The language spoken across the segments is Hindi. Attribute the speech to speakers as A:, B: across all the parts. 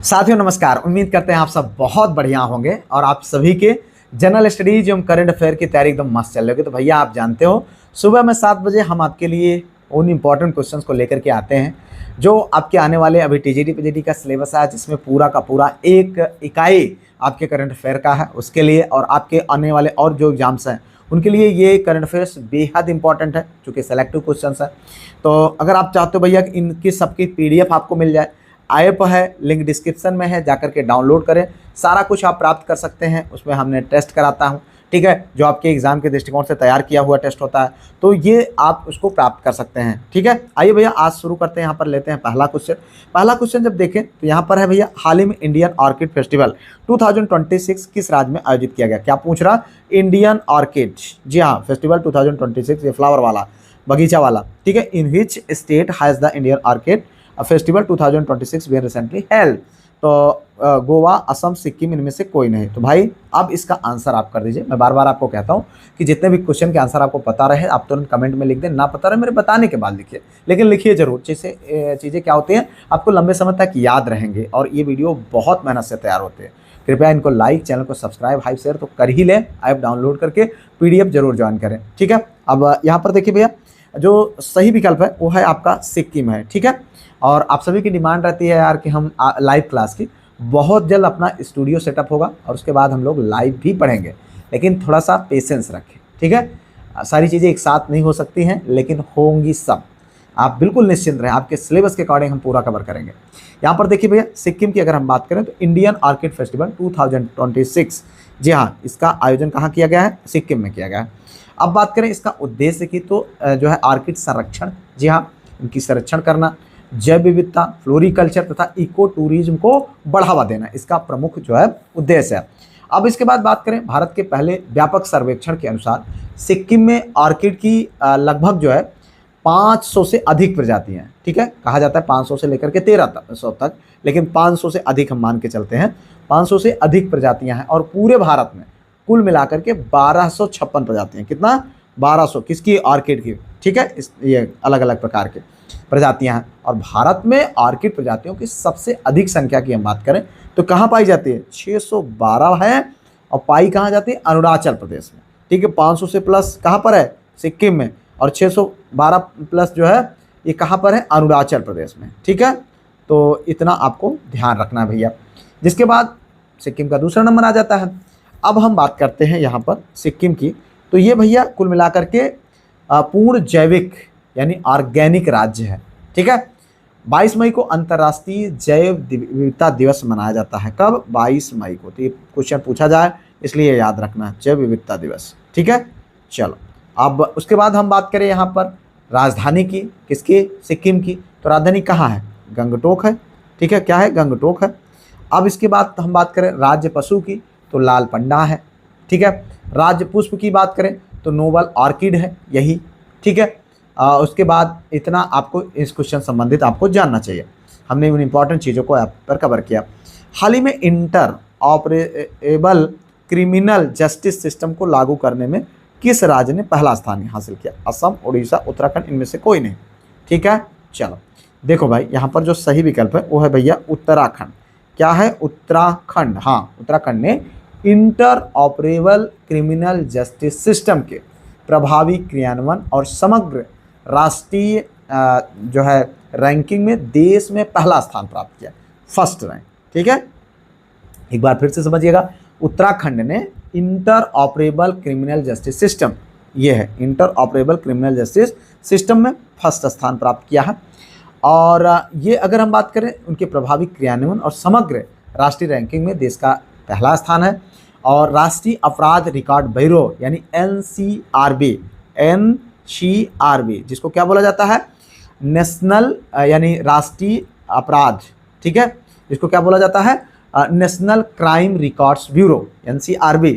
A: साथियों नमस्कार। उम्मीद करते हैं आप सब बहुत बढ़िया होंगे और आप सभी के जनरल स्टडीज एवं करंट अफेयर की तैयारी एकदम मस्त चल रही होगी। तो भैया आप जानते हो सुबह में 7 बजे हम आपके लिए उन इंपॉर्टेंट क्वेश्चंस को लेकर के आते हैं जो आपके आने वाले अभी टीजीटी पीजीटी का सिलेबस है, जिसमें पूरा का पूरा एक इकाई आपके करंट अफेयर का है उसके लिए, और आपके आने वाले और जो एग्जाम्स हैं उनके लिए ये करंट अफेयर्स बेहद इंपॉर्टेंट है चूँकि सेलेक्टिव क्वेश्चंस है। तो अगर आप चाहते हो भैया इनकी सबकी PDF आपको मिल जाए, ऐप है, लिंक डिस्क्रिप्शन में है, जाकर के डाउनलोड करें, सारा कुछ आप प्राप्त कर सकते हैं। उसमें हमने टेस्ट कराता हूं, ठीक है, जो आपके एग्जाम के दृष्टिकोण से तैयार किया हुआ टेस्ट होता है, तो ये आप उसको प्राप्त कर सकते हैं। ठीक है, आइए भैया आज शुरू करते हैं। यहाँ पर लेते हैं पहला क्वेश्चन। पहला क्वेश्चन जब देखें तो यहाँ पर है भैया, हाल ही में इंडियन ऑर्किड फेस्टिवल 2026 किस राज्य में आयोजित किया गया? क्या पूछ रहा? इंडियन ऑर्किड, जी हाँ, फेस्टिवल 2026, ये फ्लावर वाला, बगीचा वाला, ठीक है। In which state has the Indian orchid festival 2026 been recently held? तो गोवा, असम, सिक्किम, इनमें से कोई नहीं। तो भाई अब इसका आंसर आप कर दीजिए। मैं बार बार आपको कहता हूँ कि जितने भी क्वेश्चन के आंसर आपको पता रहे आप तुरंत कमेंट में लिख दें, ना पता रहे मेरे बताने के बाद लिखिए, लेकिन लिखिए जरूर। जैसे चीज़ें क्या होती हैं आपको लंबे समय तक याद रहेंगे, और ये वीडियो बहुत मेहनत से तैयार होते हैं। कृपया इनको लाइक, चैनल को सब्सक्राइब, हाई शेयर तो कर ही लें, ऐप डाउनलोड करके PDF जरूर ज्वाइन करें। ठीक है, अब यहाँ पर देखिए भैया, जो सही विकल्प है वो है आपका सिक्किम है। ठीक है, और आप सभी की डिमांड रहती है यार कि हम लाइव क्लास की, बहुत जल्द अपना स्टूडियो सेटअप होगा और उसके बाद हम लोग लाइव भी पढ़ेंगे, लेकिन थोड़ा सा पेशेंस रखें। ठीक है, सारी चीज़ें एक साथ नहीं हो सकती हैं, लेकिन होंगी सब। आप बिल्कुल निश्चिंत रहें, आपके सिलेबस के अकॉर्डिंग हम पूरा कवर करेंगे। यहाँ पर देखिए भैया, सिक्किम की अगर हम बात करें तो इंडियन ऑर्किड फेस्टिवल 2026, जी हाँ, इसका आयोजन कहाँ किया गया है? सिक्किम में किया गया है। अब बात करें इसका उद्देश्य की, तो जो है ऑर्किड संरक्षण, जी हाँ, इनकी संरक्षण करना, जैव विविधता, फ्लोरिकल्चर तथा इको टूरिज्म को बढ़ावा देना, इसका प्रमुख जो है उद्देश्य है। अब इसके बाद बात करें भारत के पहले व्यापक सर्वेक्षण के अनुसार सिक्किम में ऑर्किड की लगभग जो है 500 से अधिक प्रजातियां हैं। ठीक है, कहा जाता है 500 से लेकर के 1300 तक, लेकिन 500 से अधिक हम मान के चलते हैं। 500 से अधिक प्रजातियां हैं, और पूरे भारत में कुल मिलाकर के 1256 प्रजातियां। कितना? 1200 किसकी? ऑर्किड की। ठीक है, ये अलग अलग प्रकार के प्रजातियां हैं, और भारत में ऑर्किड प्रजातियों की सबसे अधिक संख्या की हम बात करें तो कहाँ पाई जाती है? 612 है, और पाई कहाँ जाती है? अरुणाचल प्रदेश में। ठीक है, 500 से प्लस कहाँ पर है? सिक्किम में, और 612 प्लस जो है ये कहाँ पर है? अरुणाचल प्रदेश में। ठीक है, तो इतना आपको ध्यान रखना है भैया। जिसके बाद सिक्किम का दूसरा नंबर आ जाता है। अब हम बात करते हैं यहाँ पर सिक्किम की, तो ये भैया कुल मिलाकर के पूर्ण जैविक यानी ऑर्गेनिक राज्य है। ठीक है, 22 मई को अंतर्राष्ट्रीय जैव विविधता दिवस मनाया जाता है। कब? 22 मई को। तो ये क्वेश्चन पूछा जाए इसलिए याद रखना है, जैव विविधता दिवस। ठीक है, चलो अब उसके बाद हम बात करें यहाँ पर राजधानी की, किसकी? सिक्किम की। तो राजधानी कहाँ है? गंगटोक है। ठीक है, क्या है? गंगटोक है। अब इसके बाद हम बात करें राज्य पशु की, तो लाल पंडा है। ठीक है, राज्य पुष्प की बात करें तो नोबल ऑर्किड है यही। ठीक है, उसके बाद इतना आपको इस क्वेश्चन संबंधित आपको जानना चाहिए। हमने उन इंपॉर्टेंट चीज़ों को आप पर कवर किया। हाल ही में inter operable criminal justice system को लागू करने में किस राज्य ने पहला स्थान हासिल किया? असम, उड़ीसा, उत्तराखंड, इनमें से कोई नहीं। ठीक है, चलो देखो भाई, यहाँ पर जो सही विकल्प है वो है भैया उत्तराखंड। क्या है? उत्तराखंड। हाँ, उत्तराखंड ने inter operable criminal justice system के प्रभावी क्रियान्वयन और समग्र राष्ट्रीय जो है रैंकिंग में देश में पहला स्थान प्राप्त किया, फर्स्ट रैंक। ठीक है, एक बार फिर से समझिएगा, उत्तराखंड ने inter operable criminal justice system, ये है inter operable criminal justice system में फर्स्ट स्थान प्राप्त किया है। और ये अगर हम बात करें उनके प्रभावी क्रियान्वयन और समग्र राष्ट्रीय रैंकिंग में देश का पहला स्थान है। और राष्ट्रीय अपराध रिकॉर्ड ब्यूरो यानी NCRB, जिसको क्या बोला जाता है? नेशनल यानी राष्ट्रीय अपराध, ठीक है, जिसको क्या बोला जाता है? National crime records bureau NCRB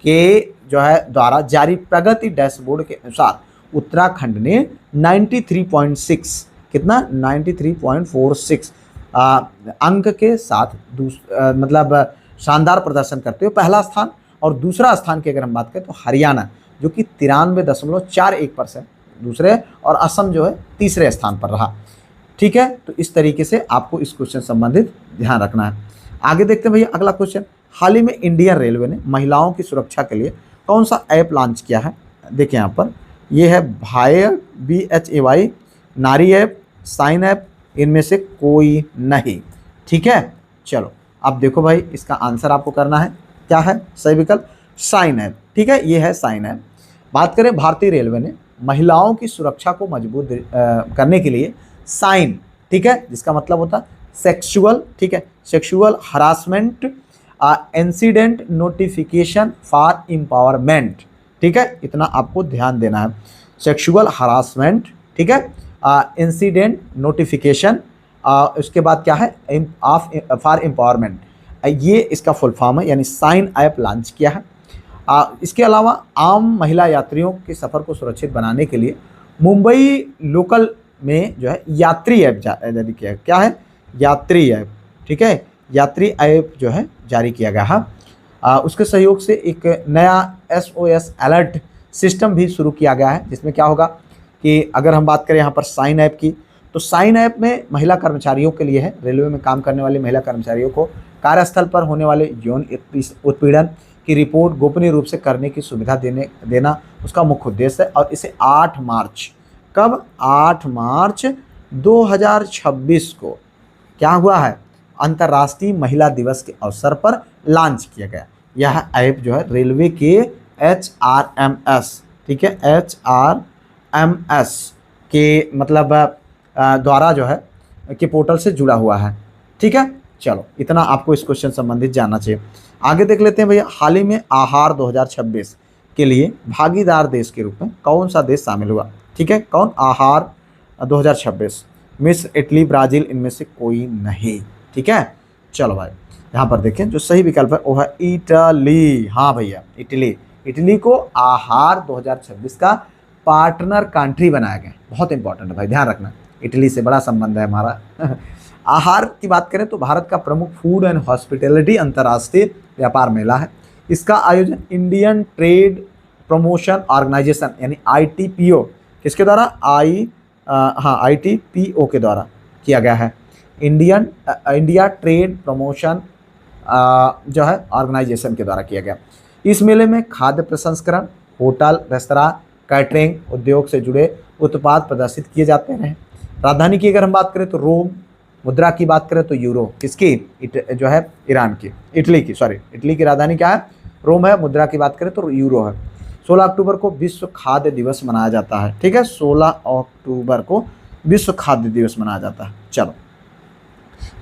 A: के जो है द्वारा जारी प्रगति डैशबोर्ड के अनुसार उत्तराखंड ने 93.6, कितना? 93.46 अंक के साथ मतलब शानदार प्रदर्शन करते हुए पहला स्थान। और दूसरा स्थान की अगर हम बात करें तो हरियाणा, जो कि 93.41% दूसरे, और असम जो है तीसरे स्थान पर रहा। ठीक है, तो इस तरीके से आपको इस क्वेश्चन संबंधित ध्यान रखना है। आगे देखते हैं भैया अगला क्वेश्चन। हाल ही में इंडियन रेलवे ने महिलाओं की सुरक्षा के लिए कौन सा ऐप लॉन्च किया है? देखिए यहाँ पर ये है भाई BHAY, नारी ऐप, साइन ऐप, इनमें से कोई नहीं। ठीक है, चलो अब देखो भाई इसका आंसर आपको करना है, क्या है सही विकल्प? Sign app. ठीक है, ये है साइन ऐप। बात करें भारतीय रेलवे ने महिलाओं की सुरक्षा को मजबूत करने के लिए साइन, ठीक है, जिसका मतलब होता है सेक्सुअल, ठीक है, sexual harassment incident notification for empowerment, ठीक है, इतना आपको ध्यान देना है। सेक्सुअल हरासमेंट, ठीक है, इंसिडेंट नोटिफिकेशन, उसके बाद क्या है ऑफ फॉर एम्पावरमेंट, ये इसका फुल फॉर्म है, यानी साइन ऐप लॉन्च किया है। इसके अलावा आम महिला यात्रियों के सफ़र को सुरक्षित बनाने के लिए मुंबई लोकल में जो है यात्री ऐप जारी किया है। क्या है? यात्री ऐप, ठीक है, यात्री ऐप जो है जारी किया गया है। उसके सहयोग से एक नया SOS अलर्ट सिस्टम भी शुरू किया गया है, जिसमें क्या होगा कि अगर हम बात करें यहाँ पर साइन ऐप की, तो साइन ऐप में महिला कर्मचारियों के लिए है, रेलवे में काम करने वाले महिला कर्मचारियों को कार्यस्थल पर होने वाले यौन उत्पीड़न की रिपोर्ट गोपनीय रूप से करने की सुविधा देना उसका मुख्य उद्देश्य है। और इसे 8 मार्च, कब? 8 मार्च 2026 को क्या हुआ है? अंतर्राष्ट्रीय महिला दिवस के अवसर पर लॉन्च किया गया। यह ऐप जो है रेलवे के HRMS, ठीक है, HRMS के मतलब द्वारा जो है कि पोर्टल से जुड़ा हुआ है। ठीक है, चलो इतना आपको इस क्वेश्चन संबंधित जानना चाहिए। आगे देख लेते हैं भैया, हाल ही में आहार 2026 के लिए भागीदार देश के रूप में कौन सा देश शामिल हुआ? ठीक है, कौन? आहार 2026, मिस्र, इटली, ब्राज़ील, इनमें से कोई नहीं। ठीक है, चलो भाई यहाँ पर देखें जो सही विकल्प है वो है इटली। हाँ भैया, इटली को आहार 2026 का पार्टनर कंट्री बनाया गया। बहुत इंपॉर्टेंट है भाई, ध्यान रखना, इटली से बड़ा संबंध है हमारा। आहार की बात करें तो भारत का प्रमुख फूड एंड हॉस्पिटैलिटी अंतर्राष्ट्रीय व्यापार मेला है। इसका आयोजन इंडियन ट्रेड प्रमोशन ऑर्गेनाइजेशन यानी ITPO किसके द्वारा? ITPO के द्वारा किया गया है। इंडिया ट्रेड प्रमोशन जो है ऑर्गेनाइजेशन के द्वारा किया गया। इस मेले में खाद्य प्रसंस्करण, होटल, रेस्तरां, कैटरिंग उद्योग से जुड़े उत्पाद प्रदर्शित किए जाते हैं। राजधानी की अगर हम बात करें तो रोम, मुद्रा की बात करें तो यूरो, किसकी? जो है ईरान की, इटली की राजधानी क्या है? रोम है। मुद्रा की बात करें तो यूरो है। 16 अक्टूबर को विश्व खाद्य दिवस मनाया जाता है। ठीक है, 16 अक्टूबर को विश्व खाद्य दिवस मनाया जाता है। चलो,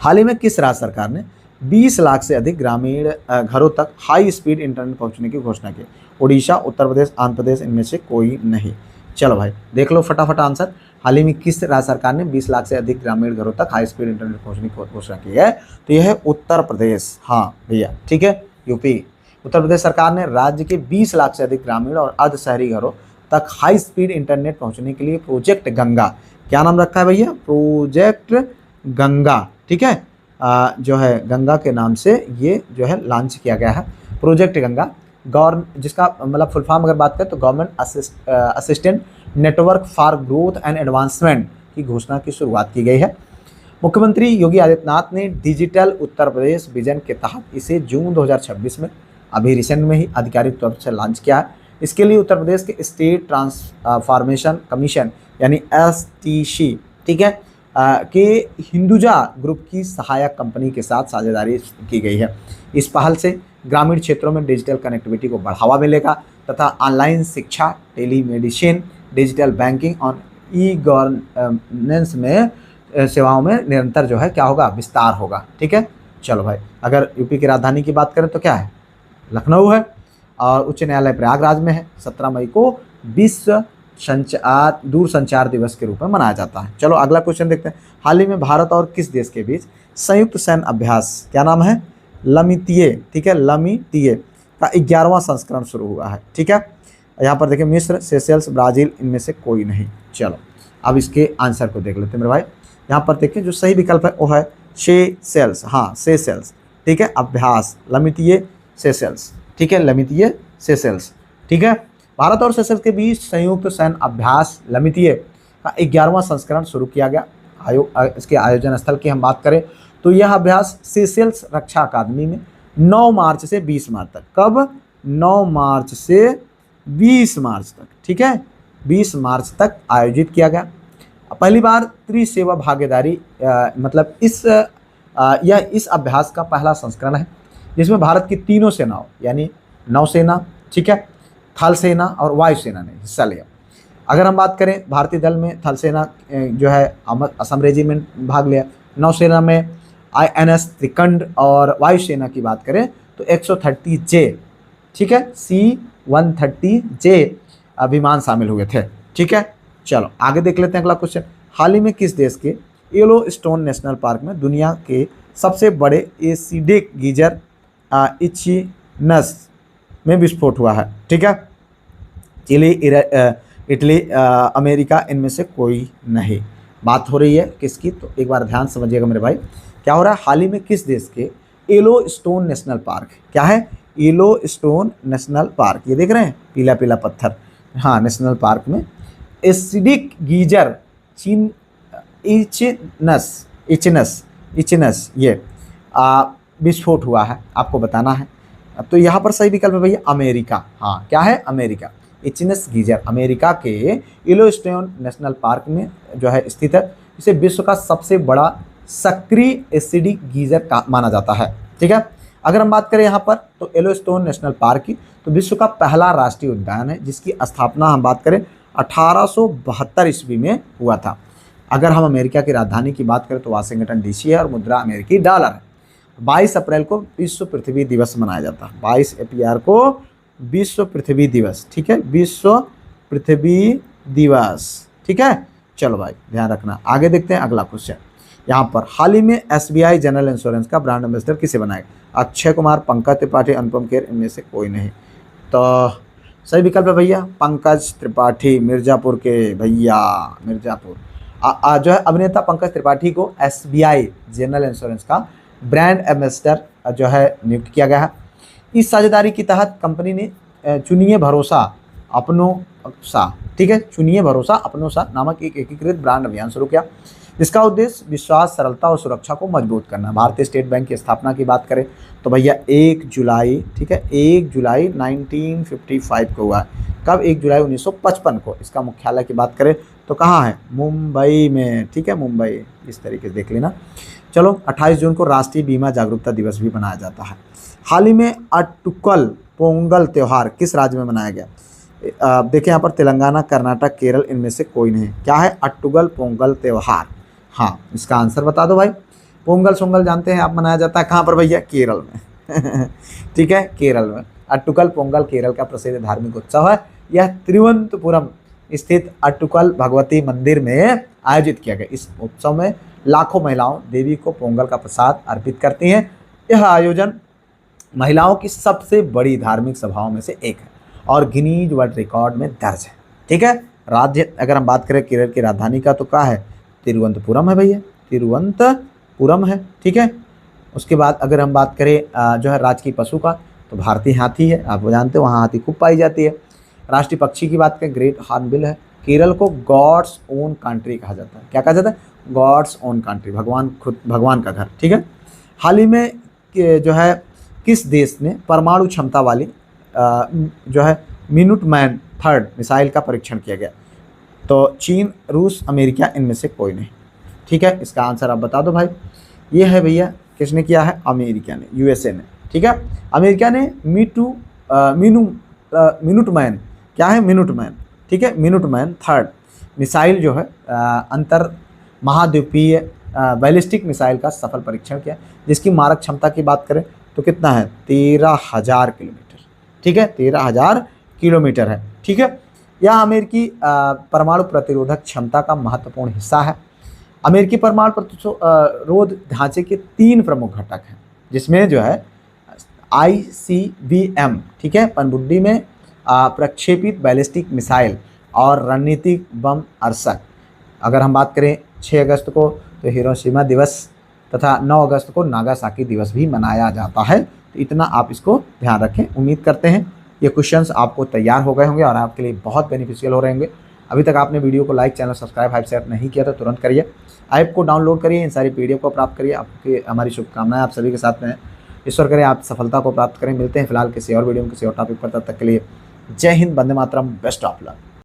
A: हाल ही में किस राज्य सरकार ने 20 लाख से अधिक ग्रामीण घरों तक हाई स्पीड इंटरनेट पहुंचने की घोषणा की? ओडिशा, उत्तर प्रदेश, आंध्र प्रदेश, इनमें से कोई नहीं। चलो भाई देख लो फटाफट आंसर। हाल ही में किस राज्य सरकार ने 20 लाख से अधिक ग्रामीण घरों तक हाई स्पीड इंटरनेट पहुंचने की घोषणा की है? तो यह है उत्तर प्रदेश। हाँ भैया, ठीक है, यूपी, उत्तर प्रदेश सरकार ने राज्य के 20 लाख से अधिक ग्रामीण और अर्ध शहरी घरों तक हाई स्पीड इंटरनेट पहुंचने के लिए प्रोजेक्ट गंगा, क्या नाम रखा है भैया? प्रोजेक्ट गंगा। ठीक है, जो है गंगा के नाम से ये जो है लॉन्च किया गया है, प्रोजेक्ट गंगा। जिसका मतलब फुल फॉर्म अगर बात करें तो government assistant network for growth and advancement की घोषणा की शुरुआत की गई है। मुख्यमंत्री योगी आदित्यनाथ ने डिजिटल उत्तर प्रदेश विजन के तहत इसे जून 2026 में अभी रिसेंट में ही आधिकारिक तौर से लॉन्च किया है। इसके लिए उत्तर प्रदेश के स्टेट ट्रांसफॉर्मेशन कमीशन यानी STC, ठीक है, के हिंदुजा ग्रुप की सहायक कंपनी के साथ साझेदारी की गई है। इस पहल से ग्रामीण क्षेत्रों में डिजिटल कनेक्टिविटी को बढ़ावा मिलेगा तथा ऑनलाइन शिक्षा, टेलीमेडिसिन, डिजिटल बैंकिंग और ई-गवर्नेंस में सेवाओं में निरंतर जो है क्या होगा? विस्तार होगा। ठीक है, चलो भाई, अगर यूपी की राजधानी की बात करें तो क्या है? लखनऊ है और उच्च न्यायालय प्रयागराज में है। 17 मई को विश्व दूरसंचार दिवस के रूप में मनाया जाता है। चलो अगला क्वेश्चन देखते हैं। हाल ही में भारत और किस देश के बीच संयुक्त सैन्य अभ्यास, क्या नाम है? लमितिये, ठीक है, लमितिये का 11वां संस्करण शुरू हुआ है। ठीक है, यहाँ पर देखिए मिस्र, सेशेल्स, ब्राज़ील, इनमें से कोई नहीं। चलो अब इसके आंसर को देख लेते हैं मेरे भाई। यहाँ पर देखिए जो सही विकल्प है वो है सेशेल्स। हाँ, सेशेल्स, ठीक है, अभ्यास लमितिये सेशेल्स। ठीक है, लमितिये सेशेल्स। ठीक है, भारत और सेशेल्स के बीच संयुक्त सैन्य अभ्यास लमितिये का 11वां संस्करण शुरू किया गया। इसके आयोजन स्थल की हम बात करें तो यह अभ्यास सीशेल्स रक्षा अकादमी में 9 मार्च से 20 मार्च तक, कब 9 मार्च से 20 मार्च तक, ठीक है, 20 मार्च तक आयोजित किया गया। पहली बार त्रिसेवा भागीदारी मतलब यह इस अभ्यास का पहला संस्करण है जिसमें भारत की तीनों सेनाओं यानी नौसेना, ठीक है, थल सेना और वायुसेना ने हिस्सा लिया। अगर हम बात करें भारतीय दल में थल सेना जो है असम रेजिमेंट भाग लिया, नौसेना में INS त्रिकंड और वायुसेना की बात करें तो 130J, ठीक है, C-130J विमान शामिल हुए थे, ठीक है। चलो आगे देख लेते हैं अगला क्वेश्चन। हाल ही में किस देश के येलोस्टोन नेशनल पार्क में दुनिया के सबसे बड़े एसिडिक गीजर इचिनस में विस्फोट हुआ है, ठीक है। चिली, इटली, अमेरिका, इनमें से कोई नहीं। बात हो रही है किसकी, तो एक बार ध्यान समझिएगा मेरे भाई, क्या हो रहा है, हाल ही में किस देश के येलोस्टोन नेशनल पार्क, क्या है, येलोस्टोन नेशनल पार्क, ये देख रहे हैं पीला पीला पत्थर, हाँ, नेशनल पार्क में एसिडिक गीजर इचिनस ये विस्फोट हुआ है, आपको बताना है। तो यहाँ पर सही विकल्प है भैया अमेरिका, हाँ, क्या है, अमेरिका। इचिनस गीजर अमेरिका के येलोस्टोन नेशनल पार्क में जो है स्थित है। इसे विश्व का सबसे बड़ा सक्रिय एसिडिक गीजर का माना जाता है, ठीक है। अगर हम बात करें यहाँ पर तो येलोस्टोन नेशनल पार्क की, तो विश्व का पहला राष्ट्रीय उद्यान है जिसकी स्थापना हम बात करें 1872 ईस्वी में हुआ था। अगर हम अमेरिका की राजधानी की बात करें तो वाशिंगटन DC है और मुद्रा अमेरिकी डॉलर है। 22 अप्रैल को विश्व पृथ्वी दिवस मनाया जाता है, 22 अप्रैल को विश्व पृथ्वी दिवस, ठीक है, विश्व पृथ्वी दिवस, ठीक है। चलो भाई ध्यान रखना। आगे देखते हैं अगला क्वेश्चन। यहाँ पर हाल ही में SBI जनरल इंश्योरेंस का ब्रांड एम्बेसडर किसे बनाया? अक्षय कुमार, पंकज त्रिपाठी, अनुपम खेर, इनमें से कोई नहीं। तो सही विकल्प है भैया पंकज त्रिपाठी, मिर्ज़ापुर के भैया, मिर्ज़ापुर। जो है अभिनेता पंकज त्रिपाठी को SBI जनरल इंश्योरेंस का ब्रांड एम्बेसडर जो है नियुक्त किया गया है। इस साझेदारी के तहत कंपनी ने चुनिए भरोसा अपनों सा, ठीक है, चुनिए भरोसा अपनों सा नामक एक एकीकृत ब्रांड अभियान शुरू किया जिसका उद्देश्य विश्वास, सरलता और सुरक्षा को मजबूत करना। भारतीय स्टेट बैंक की स्थापना की बात करें तो भैया 1 जुलाई, ठीक है, 1 जुलाई 1955 को हुआ है। कब? 1 जुलाई 1955 को। इसका मुख्यालय की बात करें तो कहाँ है? मुंबई में, ठीक है, मुंबई। इस तरीके से देख लेना। चलो 28 जून को राष्ट्रीय बीमा जागरूकता दिवस भी मनाया जाता है। हाल ही में अट्टुकल पोंगल त्यौहार किस राज्य में मनाया गया? देखिए यहाँ पर तेलंगाना, कर्नाटक, केरल, इनमें से कोई नहीं। क्या है? अट्टुकल पोंगल त्यौहार। हाँ, इसका आंसर बता दो भाई। पोंगल सोंगल जानते हैं आप, मनाया जाता है कहाँ पर भैया? केरल में। ठीक है, केरल में। अट्टुकल पोंगल केरल का प्रसिद्ध धार्मिक उत्सव है। यह तिरुवनंतपुरम स्थित अट्टुकल भगवती मंदिर में आयोजित किया गया। इस उत्सव में लाखों महिलाओं देवी को पोंगल का प्रसाद अर्पित करती हैं। यह आयोजन महिलाओं की सबसे बड़ी धार्मिक सभाओं में से एक है और गिनीज वर्ल्ड रिकॉर्ड में दर्ज है। ठीक है, राज्य अगर हम बात करें केरल की राजधानी का तो क्या है? तिरुवनंतपुरम है भैया, तिरुवनंतपुरम है। ठीक है, उसके बाद अगर हम बात करें जो है राजकीय पशु का तो भारतीय हाथी है। आप जानते हो वहाँ हाथी खूब पाई जाती है। राष्ट्रीय पक्षी की बात करें ग्रेट हॉर्नबिल है। केरल को गॉड्स ओन कंट्री कहा जाता है। क्या कहा जाता है? गॉड्स ओन कंट्री, भगवान खुद, भगवान का घर। ठीक है, हाल ही में जो है किस देश ने परमाणु क्षमता वाली जो है मिनुटमैन थर्ड मिसाइल का परीक्षण किया गया? तो चीन, रूस, अमेरिका, इनमें से कोई नहीं। ठीक है, इसका आंसर आप बता दो भाई। ये है भैया, किसने किया है? अमेरिका ने, यूएसए ने। ठीक है, अमेरिका ने मिनुटमैन, क्या है? मिनुटमैन। ठीक है, मिनुटमैन थर्ड मिसाइल जो है अंतर महाद्वीपीय बैलिस्टिक मिसाइल का सफल परीक्षण किया, जिसकी मारक क्षमता की बात करें तो कितना है? 13,000 किलोमीटर। ठीक है, 13,000 किलोमीटर है। ठीक है, यह अमेरिकी परमाणु प्रतिरोधक क्षमता का महत्वपूर्ण हिस्सा है। अमेरिकी परमाणु प्रतिरोध ढांचे के 3 प्रमुख घटक हैं, जिसमें जो है ICBM, ठीक है, पनडुब्बी में प्रक्षेपित बैलिस्टिक मिसाइल और रणनीतिक बम अर्सक। अगर हम बात करें 6 अगस्त को तो हिरोशिमा दिवस तथा 9 अगस्त को नागासाकी दिवस भी मनाया जाता है। तो इतना आप इसको ध्यान रखें। उम्मीद करते हैं ये क्वेश्चंस आपको तैयार हो गए होंगे और आपके लिए बहुत बेनिफिशियल हो रहे होंगे। अभी तक आपने वीडियो को like, channel subscribe, hype share नहीं किया तो तुरंत करिए। ऐप को डाउनलोड करिए, इन सारी PDF को प्राप्त करिए। आपकी हमारी शुभकामनाएं आप सभी के साथ में है। ईश्वर करे आप सफलता को प्राप्त करें। मिलते हैं फिलहाल किसी और वीडियो में किसी और टॉपिक पर, तब तक के लिए जय Hind, Vande Mataram, best of luck.